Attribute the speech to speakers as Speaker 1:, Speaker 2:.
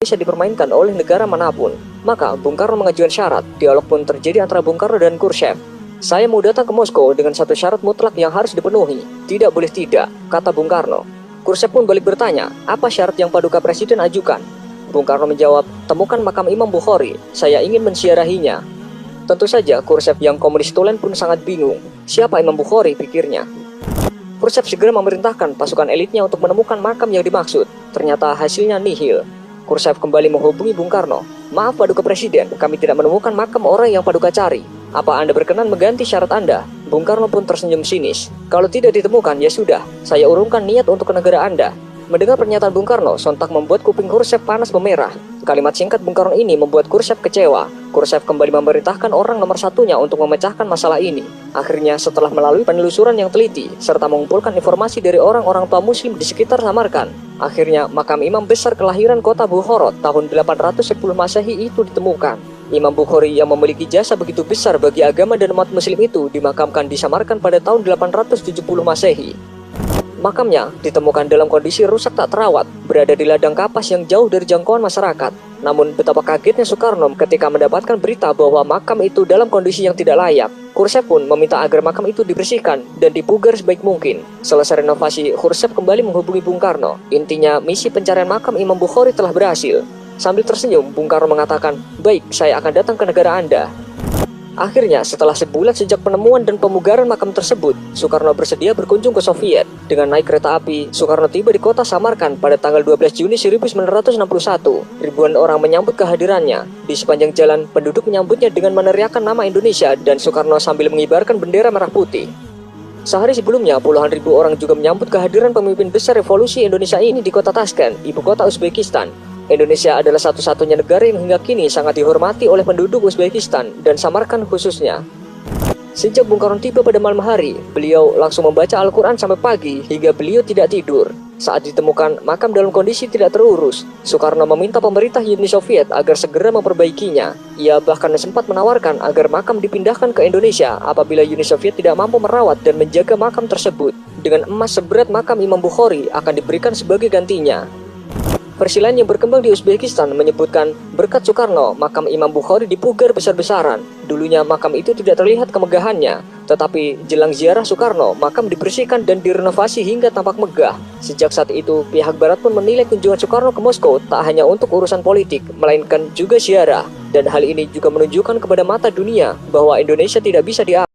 Speaker 1: Indonesia dipermainkan oleh negara manapun. Maka Bung Karno mengajukan syarat. Dialog pun terjadi antara Bung Karno dan Khrushchev. Saya mau datang ke Moskow dengan satu syarat mutlak yang harus dipenuhi. Tidak boleh tidak, kata Bung Karno. Khrushchev pun balik bertanya, apa syarat yang Paduka Presiden ajukan? Bung Karno menjawab, temukan makam Imam Bukhari, saya ingin menziarahinya. Tentu saja Khrushchev yang komunis tulen pun sangat bingung. Siapa Imam Bukhari, pikirnya. Khrushchev segera memerintahkan pasukan elitnya untuk menemukan makam yang dimaksud. Ternyata hasilnya nihil. Khrushchev kembali menghubungi Bung Karno. Maaf Paduka Presiden, kami tidak menemukan makam orang yang Paduka cari. Apa Anda berkenan mengganti syarat Anda? Bung Karno pun tersenyum sinis. Kalau tidak ditemukan, ya sudah, saya urungkan niat untuk ke negara Anda. Mendengar pernyataan Bung Karno, sontak membuat kuping Khrushchev panas memerah. Kalimat singkat Bung Karno ini membuat Khrushchev kecewa. Khrushchev kembali memerintahkan orang nomor satunya untuk memecahkan masalah ini. Akhirnya, setelah melalui penelusuran yang teliti, serta mengumpulkan informasi dari orang-orang tua muslim di sekitar Samarkand, akhirnya makam imam besar kelahiran kota Bukhara tahun 810 Masehi itu ditemukan. Imam Bukhari yang memiliki jasa begitu besar bagi agama dan umat muslim itu dimakamkan di Samarkand pada tahun 870 Masehi. Makamnya ditemukan dalam kondisi rusak tak terawat, berada di ladang kapas yang jauh dari jangkauan masyarakat. Namun betapa kagetnya Soekarno ketika mendapatkan berita bahwa makam itu dalam kondisi yang tidak layak. Khrushchev pun meminta agar makam itu dibersihkan dan dipugar sebaik mungkin. Selesai renovasi, Khrushchev kembali menghubungi Bung Karno. Intinya, misi pencarian makam Imam Bukhari telah berhasil. Sambil tersenyum, Bung Karno mengatakan, baik, saya akan datang ke negara Anda. Akhirnya, setelah sebulan sejak penemuan dan pemugaran makam tersebut, Soekarno bersedia berkunjung ke Soviet. Dengan naik kereta api, Soekarno tiba di kota Samarkand pada tanggal 12 Juni 1961. Ribuan orang menyambut kehadirannya. Di sepanjang jalan, penduduk menyambutnya dengan meneriakkan nama Indonesia dan Soekarno sambil mengibarkan bendera merah putih. Sehari sebelumnya, puluhan ribu orang juga menyambut kehadiran pemimpin besar revolusi Indonesia ini di kota Tashkent, ibu kota Uzbekistan. Indonesia adalah satu-satunya negara yang hingga kini sangat dihormati oleh penduduk Uzbekistan dan Samarkand khususnya. Sejak Bung Karno tiba pada malam hari, beliau langsung membaca Al-Quran sampai pagi hingga beliau tidak tidur. Saat ditemukan makam dalam kondisi tidak terurus, Soekarno meminta pemerintah Uni Soviet agar segera memperbaikinya. Ia bahkan sempat menawarkan agar makam dipindahkan ke Indonesia apabila Uni Soviet tidak mampu merawat dan menjaga makam tersebut. Dengan emas seberat makam Imam Bukhari akan diberikan sebagai gantinya. Versi lain yang berkembang di Uzbekistan menyebutkan berkat Soekarno, makam Imam Bukhari dipugar besar-besaran. Dulunya makam itu tidak terlihat kemegahannya, tetapi jelang ziarah Soekarno, makam dibersihkan dan direnovasi hingga tampak megah. Sejak saat itu, pihak Barat pun menilai kunjungan Soekarno ke Moskow tak hanya untuk urusan politik, melainkan juga ziarah. Dan hal ini juga menunjukkan kepada mata dunia bahwa Indonesia tidak bisa diam.